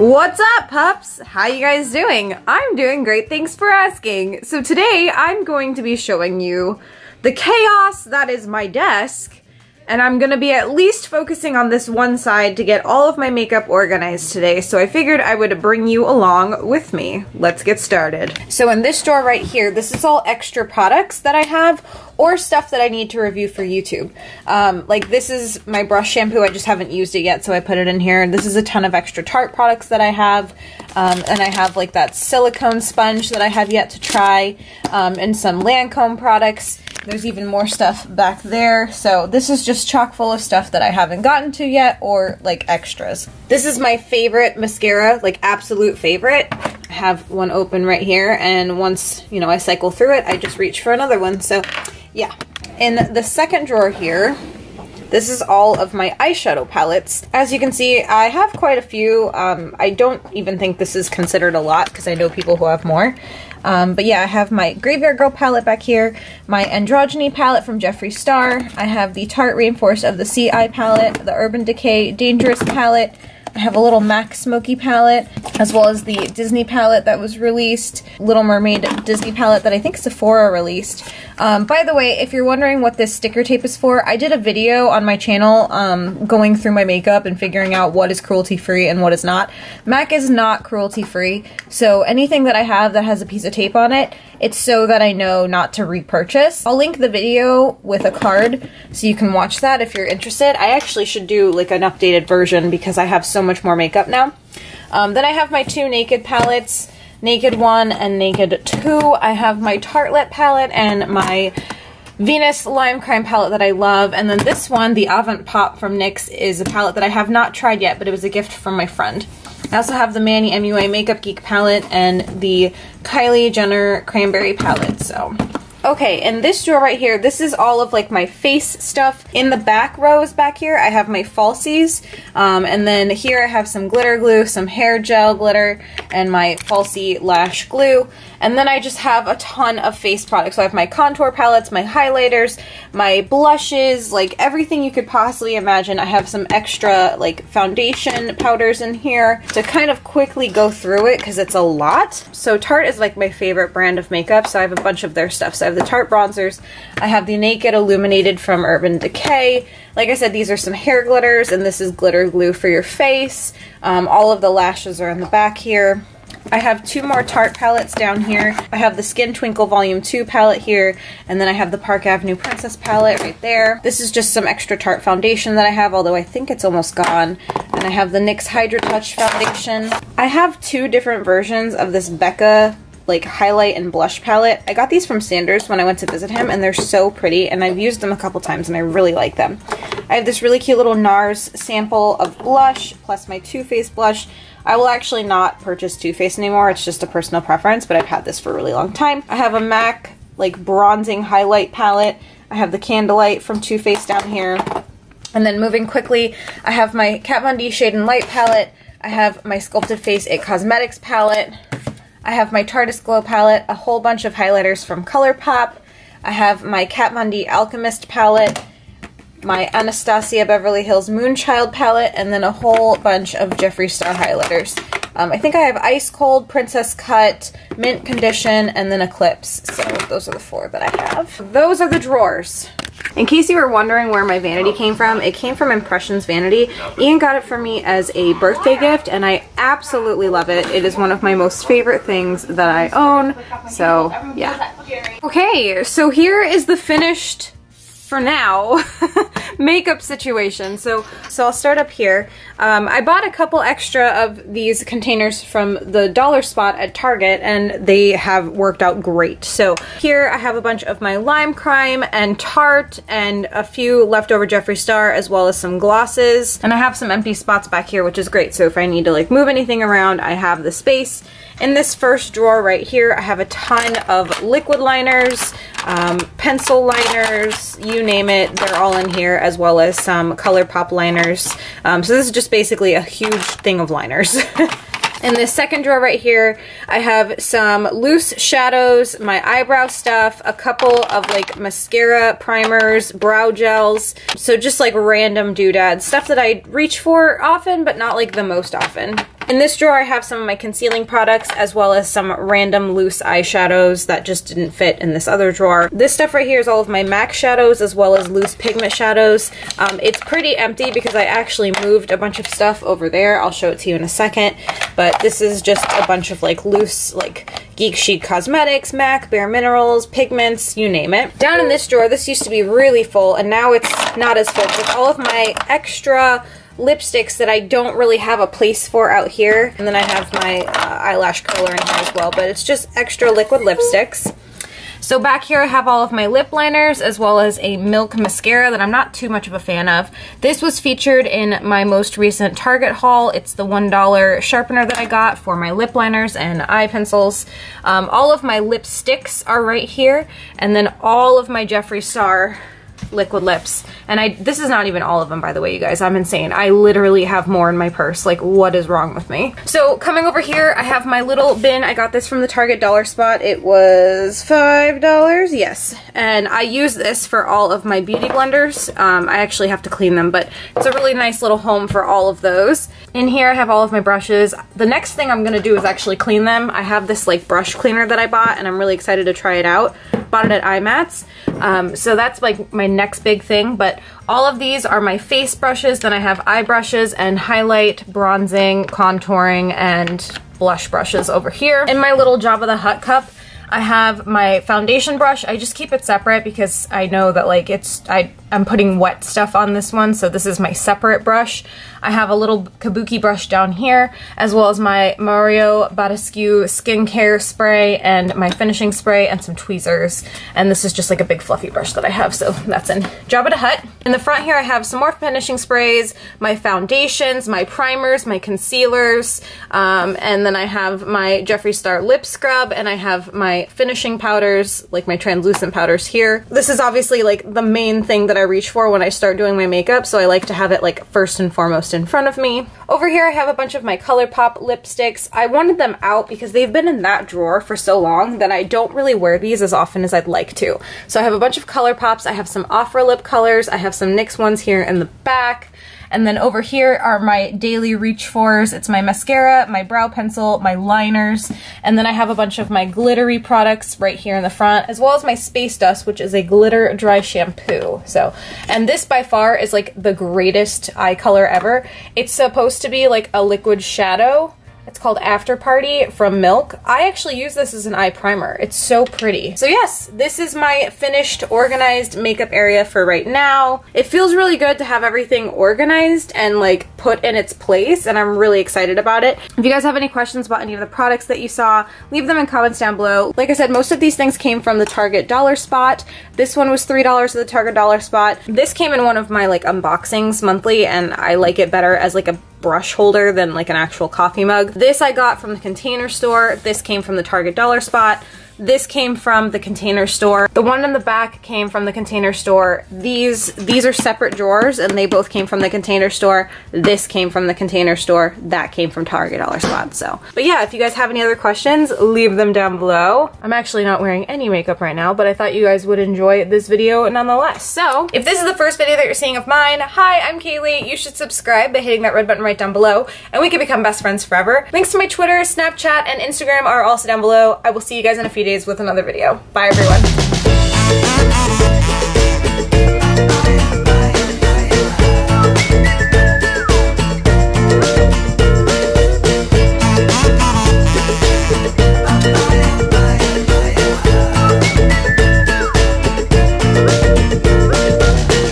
What's up, pups? How you guys doing? I'm doing great, thanks for asking. So today I'm going to be showing you the chaos that is my desk, and I'm gonna be at least focusing on this one side to get all of my makeup organized today, so I figured I would bring you along with me. Let's get started. So in this drawer right here, this is all extra products that I have, or stuff that I need to review for YouTube. Like this is my brush shampoo, I just haven't used it yet, so I put it in here. This is a ton of extra Tarte products that I have, and I have like that silicone sponge that I have yet to try, and some Lancome products. There's even more stuff back there, so this is just chock full of stuff that I haven't gotten to yet, or like extras. This is my favorite mascara, like absolute favorite. I have one open right here, and once, you know, I cycle through it, I just reach for another one, so yeah. In the second drawer here, this is all of my eyeshadow palettes. As you can see, I have quite a few. I don't even think this is considered a lot because I know people who have more. But yeah, I have my Graveyard Girl palette back here, my Androgyny palette from Jeffree Star. I have the Tarte Rainforest of the Sea Eye palette, the Urban Decay Dangerous palette. I have a little MAC Smoky palette, as well as the Disney palette that was released, Little Mermaid Disney palette that I think Sephora released. By the way, if you're wondering what this sticker tape is for, I did a video on my channel going through my makeup and figuring out what is cruelty-free and what is not. MAC is not cruelty-free, so anything that I have that has a piece of tape on it, it's so that I know not to repurchase. I'll link the video with a card so you can watch that if you're interested. I actually should do like an updated version because I have so much more makeup now. Then I have my two Naked palettes, Naked 1 and Naked 2. I have my Tartelette palette and my Venus Lime Crime palette that I love. And then this one, the Avant Pop from NYX, is a palette that I have not tried yet, but it was a gift from my friend. I also have the Manny MUA Makeup Geek palette and the Kylie Jenner Cranberry palette, so. Okay, and this drawer right here, this is all of like my face stuff. In the back rows back here, I have my falsies, and then here I have some glitter glue, some hair gel glitter, and my falsie lash glue. And then I just have a ton of face products. So I have my contour palettes, my highlighters, my blushes, like everything you could possibly imagine. I have some extra like foundation powders in here to kind of quickly go through it because it's a lot. So Tarte is like my favorite brand of makeup, so I have a bunch of their stuff. So I have the Tarte bronzers, I have the Naked Illuminated from Urban Decay. Like I said, these are some hair glitters, and this is glitter glue for your face. All of the lashes are in the back here. I have two more Tarte palettes down here. I have the Skin Twinkle Volume 2 palette here, and then I have the Park Avenue Princess palette right there. This is just some extra Tarte foundation that I have, although I think it's almost gone. And I have the NYX Hydra Touch foundation. I have two different versions of this Becca like highlight and blush palette. I got these from Sanders when I went to visit him, and they're so pretty, and I've used them a couple times and I really like them. I have this really cute little NARS sample of blush, plus my Too Faced blush. I will actually not purchase Too Faced anymore, it's just a personal preference, but I've had this for a really long time. I have a MAC like bronzing highlight palette. I have the Candlelight from Too Faced down here. And then moving quickly, I have my Kat Von D Shade and Light palette. I have my Sculpted Face It Cosmetics palette. I have my Tarteist Glow palette, a whole bunch of highlighters from ColourPop. I have my Kat Von D Alchemist palette, my Anastasia Beverly Hills Moonchild palette, and then a whole bunch of Jeffree Star highlighters. I think I have Ice Cold, Princess Cut, Mint Condition, and then Eclipse. So those are the four that I have. Those are the drawers. In case you were wondering where my vanity came from, it came from Impressions Vanity. Ian got it for me as a birthday gift, and I absolutely love it. It is one of my most favorite things that I own, so yeah. Okay, so here is the finished, for now, makeup situation. So I'll start up here. I bought a couple extra of these containers from the dollar spot at Target, and they have worked out great. So here I have a bunch of my Lime Crime and Tarte and a few leftover Jeffree Star, as well as some glosses. And I have some empty spots back here, which is great. So if I need to like move anything around, I have the space. In this first drawer right here, I have a ton of liquid liners, pencil liners, you name it, they're all in here, as well as some ColourPop liners. So this is just basically a huge thing of liners. In this second drawer right here, I have some loose shadows, my eyebrow stuff, a couple of like mascara, primers, brow gels. So just like random doodads, stuff that I reach for often, but not like the most often. In this drawer, I have some of my concealing products as well as some random loose eyeshadows that just didn't fit in this other drawer. This stuff right here is all of my MAC shadows as well as loose pigment shadows. It's pretty empty because I actually moved a bunch of stuff over there. I'll show it to you in a second, but this is just a bunch of like loose, like Geek Chic Cosmetics, MAC, Bare Minerals, pigments, you name it. Down in this drawer, this used to be really full and now it's not as full. With all of my extra lipsticks that I don't really have a place for out here. And then I have my eyelash curler in here as well, but it's just extra liquid lipsticks. So back here I have all of my lip liners as well as a Milk mascara that I'm not too much of a fan of. This was featured in my most recent Target haul. It's the $1 sharpener that I got for my lip liners and eye pencils. All of my lipsticks are right here, and then all of my Jeffree Star liquid lips. And this is not even all of them, by the way, you guys. I'm insane. I literally have more in my purse. Like, what is wrong with me? So coming over here, I have my little bin. I got this from the Target dollar spot. It was $5, yes. And I use this for all of my beauty blenders. I actually have to clean them, but it's a really nice little home for all of those. In here, I have all of my brushes. The next thing I'm gonna do is actually clean them. I have this like brush cleaner that I bought, and I'm really excited to try it out. Bought it at IMATS. So that's like my next big thing, but all of these are my face brushes. Then I have eye brushes and highlight, bronzing, contouring, and blush brushes over here. In my little Jabba the Hutt cup, I have my foundation brush. I just keep it separate because I know that like I'm putting wet stuff on this one, so this is my separate brush. I have a little kabuki brush down here, as well as my Mario Badescu skincare spray and my finishing spray and some tweezers. And this is just like a big fluffy brush that I have, so that's in Jabba the Hutt. In the front here, I have some more finishing sprays, my foundations, my primers, my concealers, and then I have my Jeffree Star lip scrub, and I have my finishing powders, like my translucent powders here. This is obviously like the main thing that I reach for when I start doing my makeup, so I like to have it like first and foremost in front of me. Over here I have a bunch of my ColourPop lipsticks. I wanted them out because they've been in that drawer for so long that I don't really wear these as often as I'd like to. So I have a bunch of ColourPops, I have some Ofra lip colors, I have some NYX ones here in the back. And then over here are my daily reach fors. It's my mascara, my brow pencil, my liners, and then I have a bunch of my glittery products right here in the front, as well as my Space Dust, which is a glitter dry shampoo. So, and this by far is like the greatest eye color ever. It's supposed to be like a liquid shadow. It's called After Party from Milk. I actually use this as an eye primer. It's so pretty. So yes, this is my finished, organized makeup area for right now. It feels really good to have everything organized and like put in its place, and I'm really excited about it. If you guys have any questions about any of the products that you saw, leave them in comments down below. Like I said, most of these things came from the Target dollar spot. This one was $3 at the Target dollar spot. This came in one of my like unboxings monthly, and I like it better as like a brush holder than like an actual coffee mug. This I got from the Container Store. This came from the Target dollar spot. This came from the Container Store. The one in the back came from the Container Store. These are separate drawers, and they both came from the Container Store. This came from the Container Store. That came from Target dollar spot. So, but yeah, if you guys have any other questions, leave them down below. I'm actually not wearing any makeup right now, but I thought you guys would enjoy this video nonetheless. So, if this is the first video that you're seeing of mine, hi, I'm Kayleigh. You should subscribe by hitting that red button right down below, and we can become best friends forever. Links to my Twitter, Snapchat, and Instagram are also down below. I will see you guys in a few days with another video. Bye, everyone.